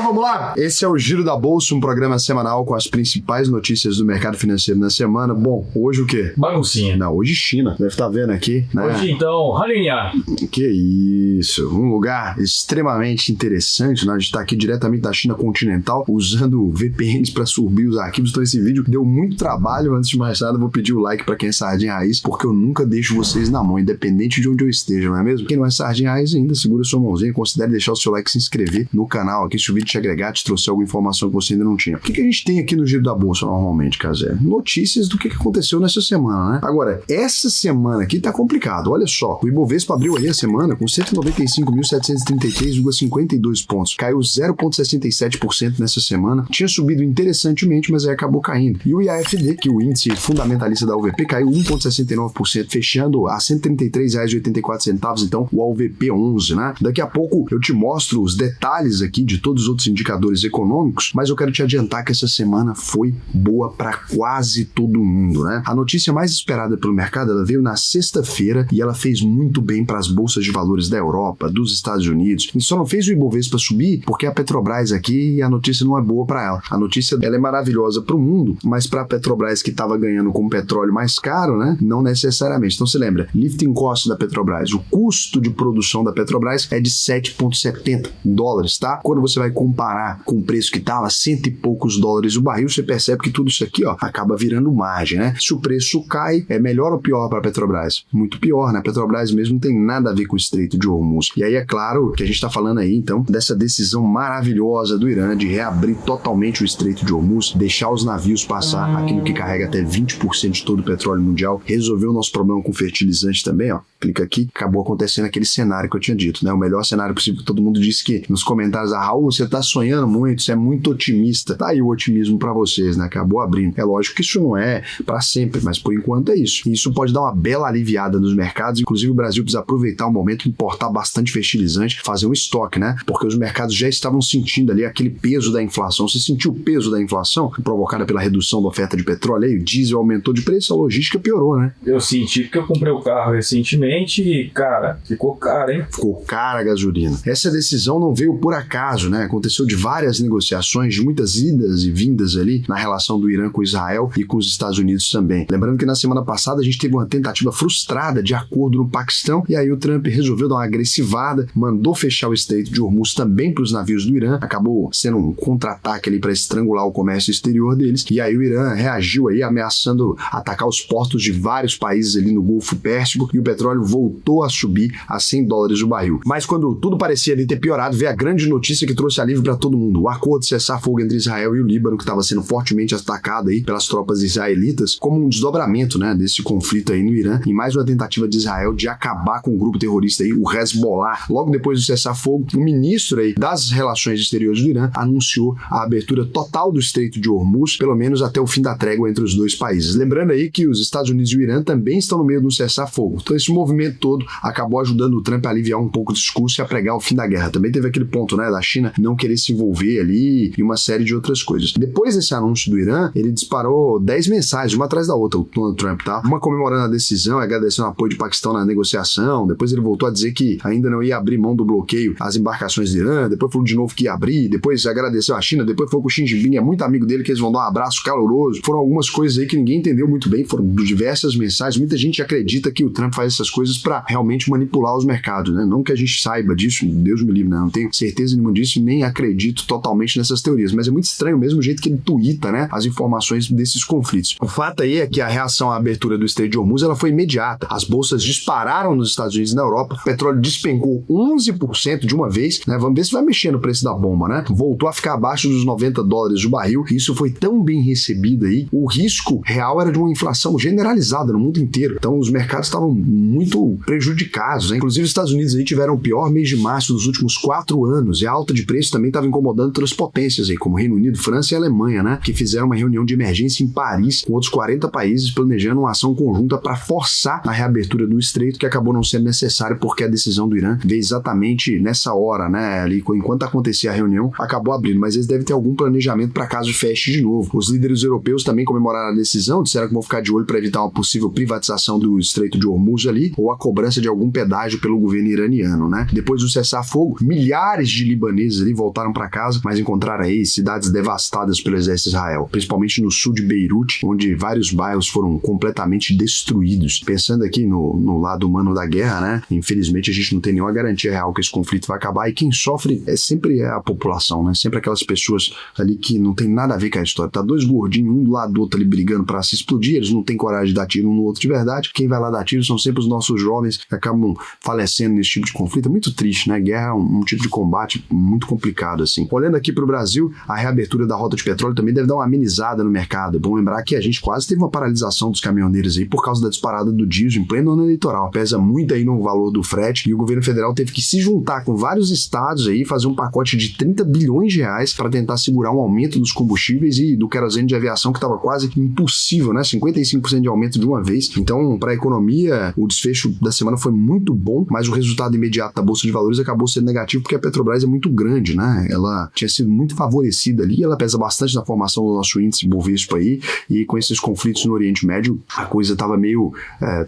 Então vamos lá. Esse é o Giro da Bolsa, um programa semanal com as principais notícias do mercado financeiro na semana. Bom, hoje o quê? Baguncinha. Não, hoje China. Deve estar vendo aqui, né? Hoje então, Halinha. Que isso. Um lugar extremamente interessante, né? A gente está aqui diretamente da China continental, usando VPNs para subir os arquivos. Então esse vídeo deu muito trabalho. Antes de mais nada, vou pedir o like para quem é sardinha raiz, porque eu nunca deixo vocês na mão, independente de onde eu esteja, não é mesmo? Quem não é sardinha raiz ainda, segura sua mãozinha, considere deixar o seu like e se inscrever no canal aqui, se o vídeo te agregar, te trouxer alguma informação que você ainda não tinha. O que a gente tem aqui no Giro da Bolsa normalmente, Cazé? Notícias do que aconteceu nessa semana, né? Agora, essa semana aqui tá complicado. Olha só, o Ibovespa abriu aí a semana com 195.733,52 pontos. Caiu 0,67% nessa semana. Tinha subido interessantemente, mas aí acabou caindo. E o IAFD, que é o índice fundamentalista da UVP, caiu 1,69%, fechando a R$ 133,84, então o UVP 11, né? Daqui a pouco eu te mostro os detalhes aqui de todos os outros indicadores econômicos, mas eu quero te adiantar que essa semana foi boa para quase todo mundo, né? A notícia mais esperada pelo mercado, ela veio na sexta-feira e ela fez muito bem para as bolsas de valores da Europa, dos Estados Unidos. E só não fez o Ibovespa subir porque a Petrobras aqui, a notícia não é boa para ela. A notícia ela é maravilhosa para o mundo, mas para a Petrobras que estava ganhando com petróleo mais caro, né? Não necessariamente. Então você lembra, lifting cost da Petrobras, o custo de produção da Petrobras é de 7,70 dólares, tá? Quando você vai comparar com o preço que estava, cento e poucos dólares o barril, você percebe que tudo isso aqui, ó, acaba virando margem, né? Se o preço cai, é melhor ou pior para a Petrobras? Muito pior, né? A Petrobras mesmo não tem nada a ver com o Estreito de Hormuz. E aí é claro que a gente está falando aí, então, dessa decisão maravilhosa do Irã de reabrir totalmente o Estreito de Hormuz, deixar os navios passar, aquilo que carrega até 20% de todo o petróleo mundial, resolveu o nosso problema com fertilizante também, ó. Clica aqui, acabou acontecendo aquele cenário que eu tinha dito, né? O melhor cenário possível. Todo mundo disse que nos comentários, Raul, você tá sonhando muito, você é muito otimista. Tá aí o otimismo para vocês, né? Acabou abrindo. É lógico que isso não é para sempre, mas por enquanto é isso. E isso pode dar uma bela aliviada nos mercados. Inclusive o Brasil precisa aproveitar o momento, importar bastante fertilizante, fazer um estoque, né? Porque os mercados já estavam sentindo ali aquele peso da inflação. Você sentiu o peso da inflação provocada pela redução da oferta de petróleo? Aí o diesel aumentou de preço, a logística piorou, né? Eu senti porque eu comprei o carro recentemente e, cara, ficou caro, hein? Ficou cara a gasolina. Essa decisão não veio por acaso, né? Aconteceu de várias negociações, de muitas idas e vindas ali na relação do Irã com Israel e com os Estados Unidos também. Lembrando que na semana passada a gente teve uma tentativa frustrada de acordo no Paquistão e aí o Trump resolveu dar uma agressivada, mandou fechar o Estreito de Hormuz também para os navios do Irã, acabou sendo um contra-ataque ali para estrangular o comércio exterior deles e aí o Irã reagiu aí ameaçando atacar os portos de vários países ali no Golfo Pérsico e o petróleo voltou a subir a 100 dólares o barril. Mas quando tudo parecia ali ter piorado, veio a grande notícia que trouxe alívio para todo mundo. O acordo de cessar-fogo entre Israel e o Líbano, que estava sendo fortemente atacado aí pelas tropas israelitas, como um desdobramento, né, desse conflito aí no Irã, e mais uma tentativa de Israel de acabar com o grupo terrorista aí, o Hezbollah. Logo depois do cessar-fogo, o ministro aí das relações exteriores do Irã anunciou a abertura total do Estreito de Hormuz, pelo menos até o fim da trégua entre os dois países. Lembrando aí que os Estados Unidos e o Irã também estão no meio do cessar-fogo. Então esse movimento todo acabou ajudando o Trump a aliviar um pouco o discurso e a pregar o fim da guerra. Também teve aquele ponto, né, da China não querer se envolver ali e uma série de outras coisas. Depois desse anúncio do Irã, ele disparou 10 mensagens, uma atrás da outra, o Donald Trump, tá? Uma comemorando a decisão, agradecendo o apoio do Paquistão na negociação, depois ele voltou a dizer que ainda não ia abrir mão do bloqueio às embarcações do Irã, depois falou de novo que ia abrir, depois agradeceu a China, depois falou que o Xi Jinping é muito amigo dele, que eles vão dar um abraço caloroso. Foram algumas coisas aí que ninguém entendeu muito bem, foram diversas mensagens. Muita gente acredita que o Trump faz essas coisas para realmente manipular os mercados, né? Não que a gente saiba disso, Deus me livre, né? Não tenho certeza nenhuma disso, nem acredito totalmente nessas teorias, mas é muito estranho mesmo o jeito que ele tuita, né, as informações desses conflitos. O fato aí é que a reação à abertura do Estreito de Hormuz, ela foi imediata. As bolsas dispararam nos Estados Unidos e na Europa, o petróleo despencou 11% de uma vez, né? Vamos ver se vai mexer no preço da bomba, né? Voltou a ficar abaixo dos 90 dólares o barril, e isso foi tão bem recebido aí, o risco real era de uma inflação generalizada no mundo inteiro. Então os mercados estavam muito prejudicados, né? Inclusive os Estados Unidos aí tiveram o pior mês de março dos últimos 4 anos, e a alta de preço também estava incomodando outras potências aí, como Reino Unido, França e Alemanha, né? Que fizeram uma reunião de emergência em Paris com outros 40 países planejando uma ação conjunta para forçar a reabertura do estreito, que acabou não sendo necessário porque a decisão do Irã veio exatamente nessa hora, né? Ali, enquanto acontecia a reunião, acabou abrindo, mas eles devem ter algum planejamento para caso feche de novo. Os líderes europeus também comemoraram a decisão, disseram que vão ficar de olho para evitar uma possível privatização do Estreito de Hormuz ali, ou a cobrança de algum pedágio pelo governo iraniano, né? Depois do cessar-fogo, milhares de libaneses ali voltaram voltaram para casa, mas encontraram aí cidades devastadas pelo exército de Israel, principalmente no sul de Beirute, onde vários bairros foram completamente destruídos. Pensando aqui no lado humano da guerra, né? Infelizmente a gente não tem nenhuma garantia real que esse conflito vai acabar, e quem sofre sempre a população, né? Sempre aquelas pessoas ali que não tem nada a ver com a história. Tá dois gordinhos, um do lado do outro ali brigando para se explodir, eles não têm coragem de dar tiro um no outro de verdade. Quem vai lá dar tiro são sempre os nossos jovens que acabam falecendo nesse tipo de conflito. É muito triste, né? Guerra é um tipo de combate muito complicado, assim. Olhando aqui para o Brasil, a reabertura da rota de petróleo também deve dar uma amenizada no mercado. É bom lembrar que a gente quase teve uma paralisação dos caminhoneiros aí por causa da disparada do diesel em pleno ano eleitoral. Pesa muito aí no valor do frete, e o governo federal teve que se juntar com vários estados aí, fazer um pacote de 30 bilhões de reais para tentar segurar um aumento dos combustíveis e do querosene de aviação, que estava quase impossível, né? 55% de aumento de uma vez. Então, para a economia, o desfecho da semana foi muito bom, mas o resultado imediato da Bolsa de Valores acabou sendo negativo porque a Petrobras é muito grande, né? Ela tinha sido muito favorecida ali, ela pesa bastante na formação do nosso índice Bovespa aí, e com esses conflitos no Oriente Médio, a coisa estava meio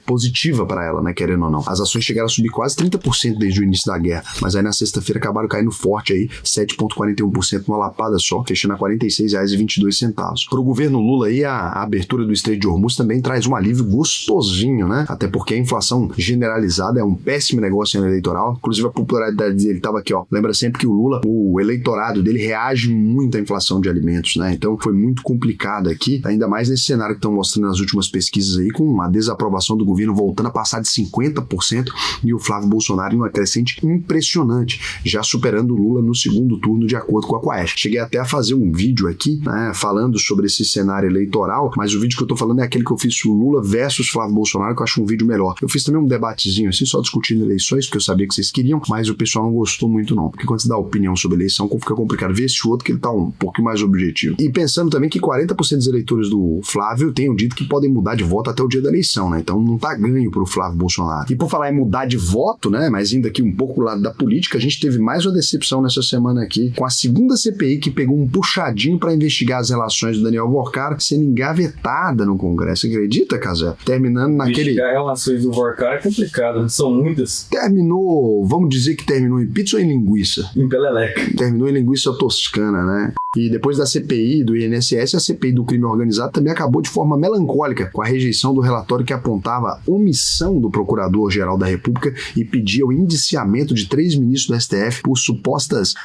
positiva para ela, né? Querendo ou não. As ações chegaram a subir quase 30% desde o início da guerra, mas aí na sexta-feira acabaram caindo forte aí, 7,41% numa lapada só, fechando a R$ 46,22. Para o governo Lula aí, a abertura do Estreito de Hormuz também traz um alívio gostosinho, né? Até porque a inflação generalizada é um péssimo negócio no eleitoral. Inclusive a popularidade dele estava aqui, ó. Lembra sempre que o Lula, o eleitorado dele reage muito à inflação de alimentos, né? Então foi muito complicado aqui, ainda mais nesse cenário que estão mostrando nas últimas pesquisas aí, com a desaprovação do governo voltando a passar de 50% e o Flávio Bolsonaro em uma crescente impressionante, já superando o Lula no segundo turno, de acordo com a Quaest. Cheguei até a fazer um vídeo aqui, né, falando sobre esse cenário eleitoral, mas o vídeo que eu tô falando é aquele que eu fiz o Lula versus Flávio Bolsonaro, que eu acho um vídeo melhor. Eu fiz também um debatezinho assim, só discutindo eleições, porque eu sabia que vocês queriam, mas o pessoal não gostou muito não, porque quando você dá opinião sobre eleição, fica complicado. Ver esse outro que ele tá um pouquinho mais objetivo. E pensando também que 40% dos eleitores do Flávio tenham dito que podem mudar de voto até o dia da eleição, né? Então não tá ganho pro Flávio Bolsonaro. E por falar em mudar de voto, né, mas indo aqui um pouco pro lado da política, a gente teve mais uma decepção nessa semana aqui, com a segunda CPI que pegou um puxadinho para investigar as relações do Daniel Vorcar sendo engavetada no Congresso. Acredita, Cazé? Terminando naquele... Investigar relações do Vorcar é complicado, né? São muitas. Terminou, vamos dizer que terminou em pizza ou em linguiça? Em peleleca. Terminou em linguiça toscana, né? E depois da CPI do INSS, a CPI do crime organizado também acabou de forma melancólica com a rejeição do relatório que apontava a omissão do Procurador-Geral da República e pedia o indiciamento de 3 ministros do STF por supostas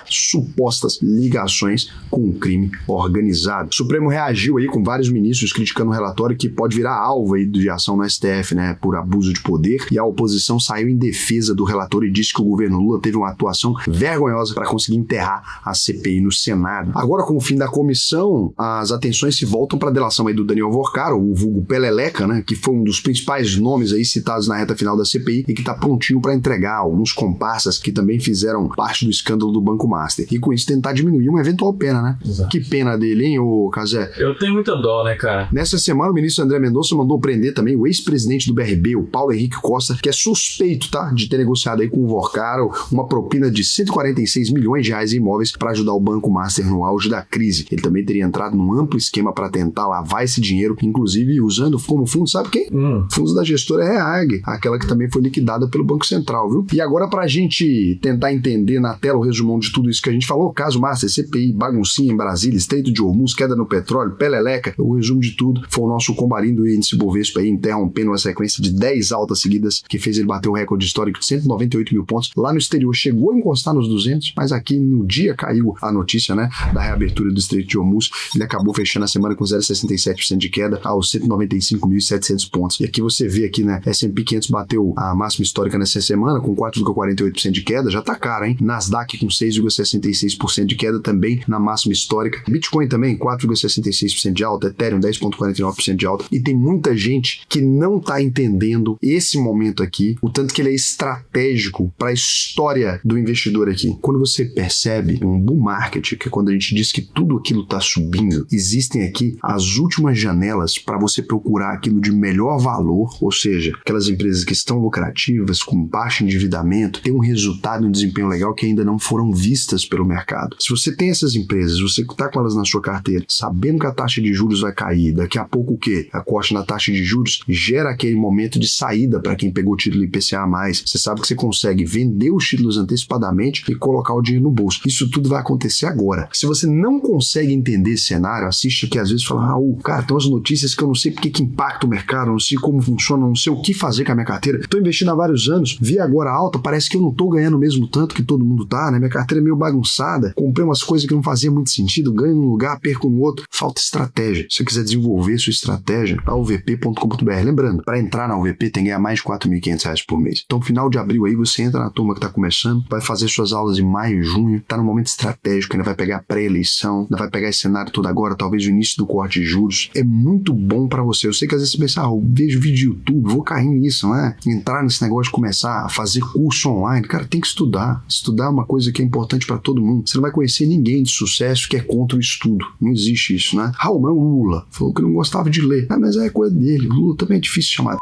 ligações com o crime organizado. O Supremo reagiu aí com vários ministros criticando o relatório, que pode virar alvo aí de ação no STF, né, por abuso de poder, e a oposição saiu em defesa do relator e disse que o governo Lula teve uma atuação vergonhosa para conseguir enterrar a CPI no Senado. Agora, com o fim da comissão, as atenções se voltam para a delação aí do Daniel Vorcar, o vulgo Peleleca, né, que foi um dos principais nomes aí citados na reta final da CPI e que está prontinho para entregar alguns comparsas que também fizeram parte do escândalo do Banco Master. E com isso tentar diminuir uma eventual pena, né? Exato. Que pena dele, hein, ô Cazé? Eu tenho muita dó, né, cara? Nessa semana, o ministro André Mendonça mandou prender também o ex-presidente do BRB, o Paulo Henrique Costa, que é suspeito, tá, de ter negociado aí com o Vorcar uma propina de 146 milhões de reais em imóveis para ajudar o Banco Master no auge da crise. Ele também teria entrado num amplo esquema para tentar lavar esse dinheiro, inclusive usando como fundo, sabe quem? Fundos da gestora REAG, aquela que também foi liquidada pelo Banco Central, viu? E agora, pra gente tentar entender na tela o resumão de tudo isso que a gente falou, caso Master, CPI, baguncinha em Brasília, Estreito de Hormuz, queda no petróleo, peleleca, o resumo de tudo foi o nosso Combarim do índice Bovespa aí, interrompendo uma sequência de 10 altas seguidas que fez ele bater o recorde histórico de 198 mil pontos. Lá no exterior chegou a encostar nos 200, mas aqui no dia caiu a notícia, né, da reabertura do Estreito de Hormuz. Ele acabou fechando a semana com 0,67% de queda aos 195.700 pontos. E aqui você vê aqui, né, S&P 500 bateu a máxima histórica nessa semana com 4,48% de queda, já tá cara, hein? Nasdaq com 6,66% de queda também na máxima histórica. Bitcoin também 4,66% de alta, Ethereum 10,49% de alta. E tem muita gente que não tá entendendo esse momento aqui, o tanto que ele é estratégico para a história do investidor aqui. Quando você percebe um bull market, que é quando a gente diz que tudo aquilo tá subindo, existem aqui as últimas janelas para você procurar aquilo de melhor valor, ou seja, aquelas empresas que estão lucrativas, com baixo endividamento, tem um resultado e um desempenho legal que ainda não foram vistas pelo mercado. Se você tem essas empresas, você está com elas na sua carteira, sabendo que a taxa de juros vai cair, daqui a pouco o quê? A corte na taxa de juros gera aquele momento de saída para quem pegou o título IPCA+. Você sabe que você consegue vender os títulos antecipadamente e colocar o dinheiro no bolso. bolso. Isso tudo vai acontecer agora. Se você não consegue entender esse cenário, assiste aqui às vezes e fala, Raul, cara, tem umas notícias que eu não sei porque que impacta o mercado, não sei como funciona, não sei o que fazer com a minha carteira. Tô investindo há vários anos, vi agora alta, parece que eu não tô ganhando o mesmo tanto que todo mundo tá, né? Minha carteira é meio bagunçada, comprei umas coisas que não faziam muito sentido, ganho num lugar, perco no outro. Falta estratégia. Se você quiser desenvolver sua estratégia, a uvp.com.br. Lembrando, para entrar na UVP tem que ganhar mais de R$4.500 por mês. Então, final de abril aí, você entra na turma que tá começando, vai fazer suas aulas em maio e junho, tá no momento estratégico, ainda vai pegar a pré-eleição, ainda vai pegar esse cenário todo agora, talvez o início do corte de juros. É muito bom para você. Eu sei que às vezes você pensa, eu vejo vídeo de YouTube, vou cair nisso, né? Entrar nesse negócio de começar a fazer curso online. Cara, tem que estudar. Estudar é uma coisa que é importante para todo mundo. Você não vai conhecer ninguém de sucesso que é contra o estudo. Não existe isso, né? Raul, mas o Lula falou que não gostava de ler. Mas é coisa dele. O Lula também é difícil de chamar.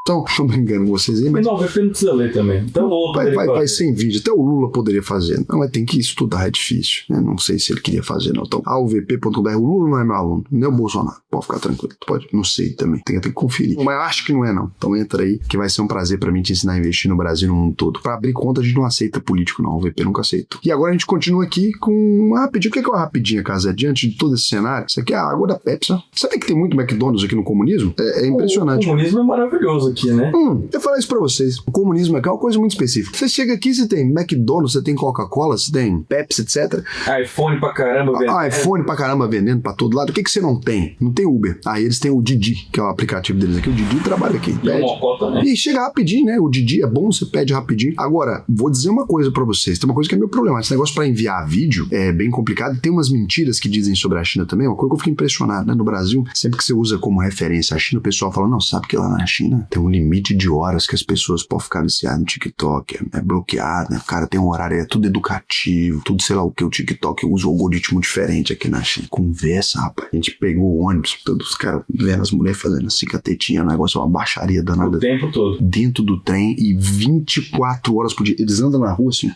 Então, tô brincando com vocês aí, mas... Não, o VP não precisa ler também. Então, o Lula vai sem vídeo. Até o Lula poderia fazer. Não, mas tem que estudar, é difícil. Eu não sei se ele queria fazer, não. Então, uvp.br. O Lula não é meu aluno, nem o Bolsonaro. Pode ficar tranquilo. Pode, não sei também. Tem que conferir. Mas eu acho que não é, não. Então, entra aí, que vai ser um prazer pra mim te ensinar a investir no Brasil e no mundo todo. Pra abrir conta, a gente não aceita político, não. O VP nunca aceita. E agora a gente continua aqui com uma rapidinha. O que é uma rapidinha, Casé? Diante de todo esse cenário, isso aqui é a água da Pepsi, né? Sabe que tem muito McDonald's aqui no comunismo? É impressionante. O comunismo é maravilhoso aqui, né? Eu falar isso pra vocês. O comunismo aqui é uma coisa muito específica. Você chega aqui, você tem McDonald's, você tem Coca-Cola, você tem Pepsi, etc. iPhone pra caramba vendendo. iPhone pra caramba vendendo pra todo lado. O que você não tem? Não tem Uber. Aí eles têm o Didi, que é o aplicativo deles aqui. O Didi trabalha aqui. E o Mocó também. E chega rapidinho, né? O Didi é bom, você pede rapidinho. Agora, vou dizer uma coisa pra vocês. Tem uma coisa que é meu problema. Esse negócio pra enviar vídeo é bem complicado. Tem umas mentiras que dizem sobre a China também. Uma coisa que eu fico impressionado, né? No Brasil, sempre que você usa como referência a China, o pessoal fala, não, sabe que lá na China tem um limite de horas que as pessoas podem ficar viciadas no TikTok, é bloqueado, né? Cara, tem um horário, é tudo educativo, tudo sei lá o que, o TikTok usa um algoritmo diferente aqui na China. Conversa, rapaz. A gente pegou o ônibus, todos os caras vendo as mulheres fazendo assim com a tetinha, um negócio, uma baixaria danada. O tempo todo. Dentro do trem e 24 horas por dia. Eles andam na rua assim,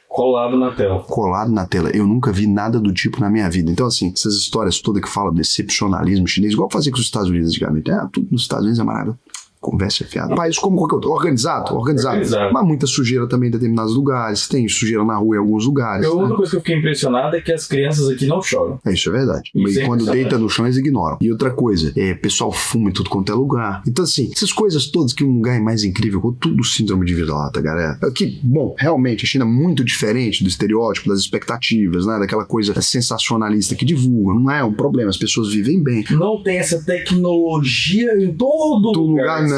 colado na tela. Colado na tela. Eu nunca vi nada do tipo na minha vida. Então, assim, essas histórias todas que falam de excepcionalismo chinês, igual fazer com os Estados Unidos antigamente. Tudo nos Estados Unidos é maravilhoso. Conversa fiada. País como qualquer outro. Organizado. Mas muita sujeira também em determinados lugares. Tem sujeira na rua em alguns lugares. A única coisa que eu fiquei impressionado é que as crianças aqui não choram. Isso é verdade. E quando deita no chão, eles ignoram. E outra coisa, pessoal fuma em tudo quanto é lugar. Então, assim, essas coisas todas que um lugar é mais incrível, com tudo síndrome de vira-lata, galera. Que, bom, realmente, a China é muito diferente do estereótipo, das expectativas, né? Daquela coisa sensacionalista que divulga. Não é um problema, as pessoas vivem bem. Não tem essa tecnologia em todo lugar.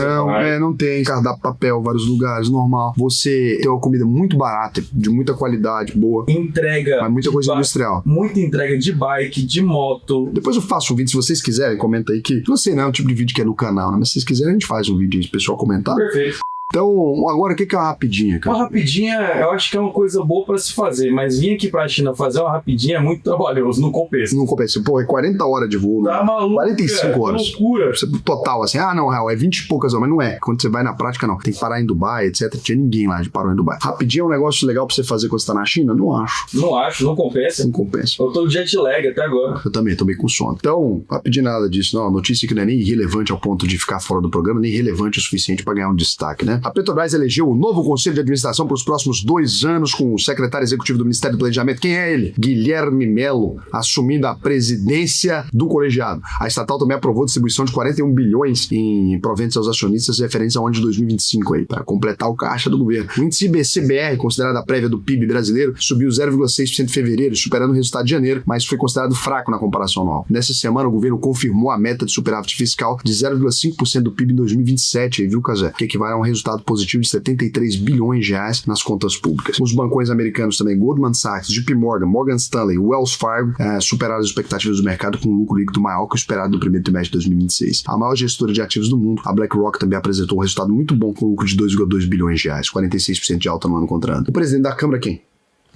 Não tem. Cardápio papel, vários lugares, normal. Você tem uma comida muito barata, de muita qualidade, boa. Entrega. Mas muita coisa industrial. Muita entrega de bike, de moto. Depois eu faço um vídeo, se vocês quiserem, comenta aí que... Não sei, não é o tipo de vídeo que é no canal, né? Mas se vocês quiserem, a gente faz um vídeo aí, o pessoal comentar. Perfeito. Então, agora o que é uma rapidinha, cara? Uma rapidinha, eu acho que é uma coisa boa pra se fazer, mas vir aqui pra China fazer uma rapidinha é muito trabalhoso, não compensa. Não compensa. Pô, é 40 horas de voo. Tá maluco, 45 horas. Que loucura. Total, assim, não, Raul, é 20 e poucas horas, mas não é. Quando você vai na prática, não. Tem que parar em Dubai, etc. Tinha ninguém lá de parou em Dubai. Rapidinho é um negócio legal pra você fazer quando você tá na China? Não acho. Não compensa. Não compensa. Eu tô jet lag até agora. Eu também, tô meio com sono. Então, rapidinho nada disso, não. Notícia que não é nem irrelevante ao ponto de ficar fora do programa, nem relevante o suficiente pra ganhar um destaque, né? A Petrobras elegeu o novo conselho de administração para os próximos 2 anos com o secretário executivo do Ministério do Planejamento. Quem é ele? Guilherme Melo, assumindo a presidência do colegiado. A estatal também aprovou a distribuição de 41 bilhões em proventos aos acionistas referentes ao ano de 2025 aí, para completar o caixa do governo. O índice IBCBR, considerado a prévia do PIB brasileiro, subiu 0,6% em fevereiro, superando o resultado de janeiro, mas foi considerado fraco na comparação anual. Nessa semana, o governo confirmou a meta de superávit fiscal de 0,5% do PIB em 2027, aí, viu, Casé? Que equivale a um resultado positivo de 73 bilhões de reais nas contas públicas. Os bancões americanos também, Goldman Sachs, JP Morgan, Morgan Stanley, Wells Fargo, superaram as expectativas do mercado com um lucro líquido maior que o esperado no primeiro trimestre de 2026. A maior gestora de ativos do mundo, a BlackRock, também apresentou um resultado muito bom com lucro de 2,2 bilhões de reais, 46% de alta no ano contra ano. O presidente da Câmara quem?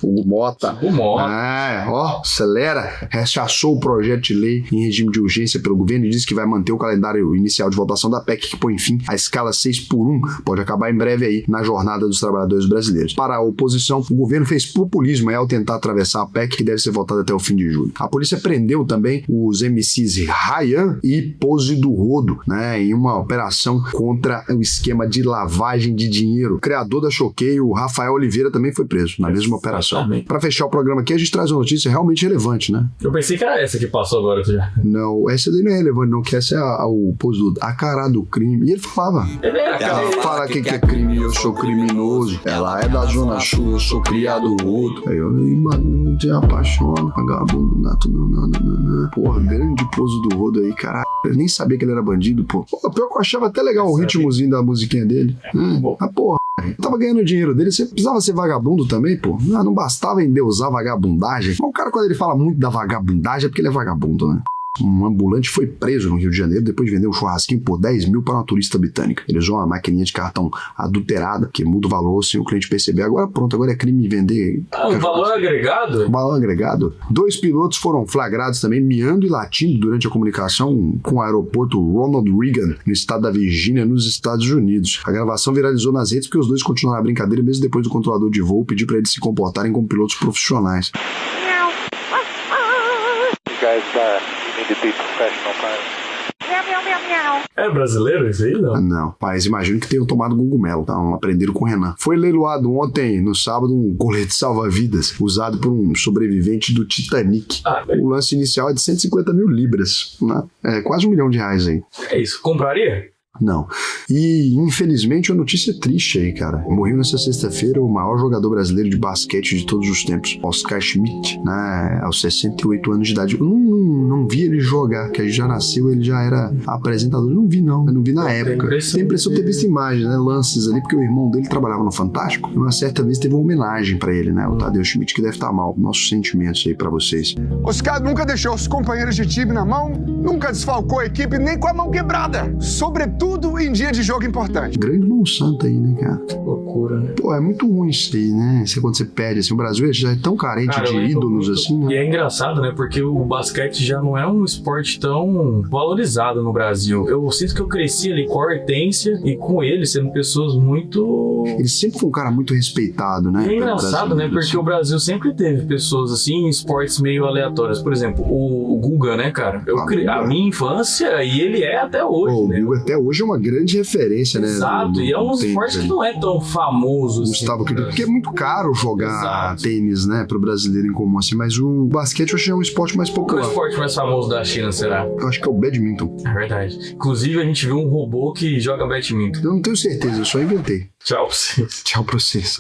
Hugo Mota. Acelera. Rechaçou o projeto de lei em regime de urgência pelo governo e disse que vai manter o calendário inicial de votação da PEC, que põe fim à escala 6x1. Pode acabar em breve aí na jornada dos trabalhadores brasileiros. Para a oposição, o governo fez populismo ao tentar atravessar a PEC, que deve ser votada até o fim de julho. A polícia prendeu também os MCs Ryan e Pose do Rodo, né, em uma operação contra o esquema de lavagem de dinheiro. O criador da Choquei, o Rafael Oliveira, também foi preso na mesma operação. discussão. Pra fechar o programa aqui, a gente traz uma notícia realmente relevante, né? Eu pensei que era essa que passou agora, tu já. Não, essa daí não é relevante, não, que essa é o posto do a cara do crime. E ele falava. Ela fala que é crime, eu sou criminoso. Ela é da Zona Sul, eu sou criado outro. Aí eu, mano, não te apaixona, vagabundo nato, não. Porra, grande pose do Rodo aí, caralho. Eu nem sabia que ele era bandido, pô. Pô, pior que eu achava até legal o ritmozinho da musiquinha dele. Ah, porra. Eu tava ganhando dinheiro dele, você precisava ser vagabundo também, pô. Não bastava endeusar vagabundagem. Mas o cara, quando ele fala muito da vagabundagem, é porque ele é vagabundo, né? Um ambulante foi preso no Rio de Janeiro depois de vender um churrasquinho por 10 mil para uma turista britânica. Ele usou uma maquininha de cartão adulterada, que muda o valor sem o cliente perceber. Agora pronto, agora é crime vender... O valor agregado? Valor agregado. 2 pilotos foram flagrados também miando e latindo durante a comunicação com o aeroporto Ronald Reagan, no estado da Virgínia, nos Estados Unidos. A gravação viralizou nas redes porque os dois continuaram a brincadeira mesmo depois do controlador de voo pedir para eles se comportarem como pilotos profissionais. É brasileiro isso aí, não? Não, mas imagino que tenham tomado cogumelo, tá? Aprenderam com o Renan. Foi leiloado ontem, no sábado, um colete salva-vidas usado por um sobrevivente do Titanic. O lance inicial é de 150 mil libras, né? É quase R$1 milhão aí. É isso, compraria? Não. E, infelizmente, uma notícia triste aí, cara. Morreu nessa sexta-feira o maior jogador brasileiro de basquete de todos os tempos, Oscar Schmidt, né? Aos 68 anos de idade. Eu não vi ele jogar, que a gente já nasceu, ele já era apresentador. Eu não vi, não. Eu não vi na época. Tem impressão de ter visto imagens, né? Lances ali, porque o irmão dele trabalhava no Fantástico. E uma certa vez teve uma homenagem pra ele, né? O Tadeu Schmidt, que deve estar mal. Nossos sentimentos aí pra vocês. Oscar nunca deixou os companheiros de time na mão, nunca desfalcou a equipe nem com a mão quebrada. Sobretudo em dia de jogo importante. Grande Monsanto aí, né, cara? Que loucura, né? Pô, é muito ruim isso aí, né? Isso é quando você perde, assim, o Brasil já é tão carente de ídolos, assim, né? E é engraçado, né? Porque o basquete já não é um esporte tão valorizado no Brasil. Eu sinto que eu cresci ali com a Hortência e com ele sendo pessoas muito... Ele sempre foi um cara muito respeitado, né? É engraçado, né? Porque o Brasil sempre teve pessoas, assim, em esportes meio aleatórios. Por exemplo, o Guga, né, cara? A minha infância, e ele é até hoje, né? O Guga até hoje é uma grande referência, né? Exato, e é um esporte que não é tão famoso Gustavo, assim, porque é muito caro jogar tênis, né, pro brasileiro em comum, assim, mas o basquete eu acho que é um esporte mais popular. Qual é o esporte mais famoso da China, será? Eu acho que é o badminton. É verdade. Inclusive, a gente viu um robô que joga badminton. Eu não tenho certeza, eu só inventei. Tchau pra vocês. Tchau pra vocês.